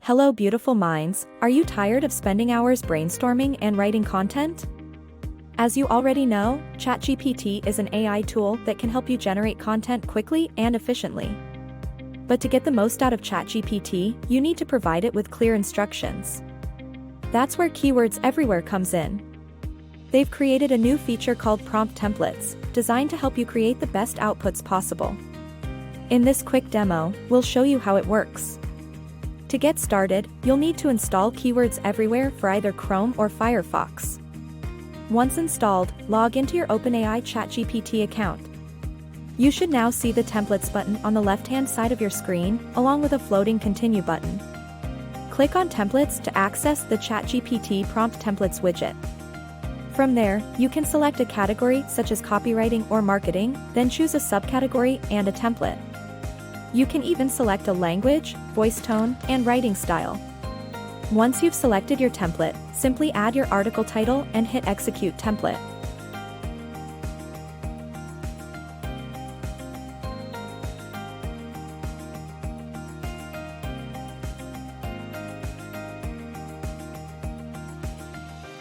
Hello beautiful minds, are you tired of spending hours brainstorming and writing content? As you already know, ChatGPT is an AI tool that can help you generate content quickly and efficiently. But to get the most out of ChatGPT, you need to provide it with clear instructions. That's where Keywords Everywhere comes in. They've created a new feature called prompt templates, designed to help you create the best outputs possible. In this quick demo, we'll show you how it works. To get started, you'll need to install Keywords Everywhere for either Chrome or Firefox. Once installed, log into your OpenAI ChatGPT account. You should now see the Templates button on the left-hand side of your screen, along with a floating Continue button. Click on Templates to access the ChatGPT Prompt Templates widget. From there, you can select a category such as copywriting or marketing, then choose a subcategory and a template. You can even select a language, voice tone, and writing style. Once you've selected your template, simply add your article title and hit Execute Template.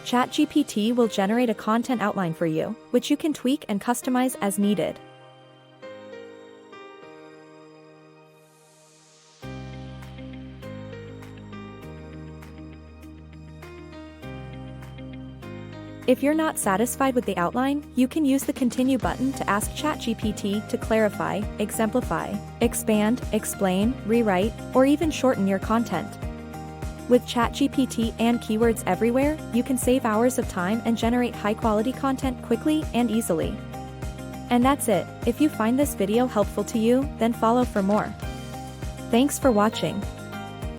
ChatGPT will generate a content outline for you, which you can tweak and customize as needed. If you're not satisfied with the outline, you can use the Continue button to ask ChatGPT to clarify, exemplify, expand, explain, rewrite, or even shorten your content. With ChatGPT and Keywords Everywhere, you can save hours of time and generate high-quality content quickly and easily. And that's it. If you find this video helpful to you, then follow for more. Thanks for watching.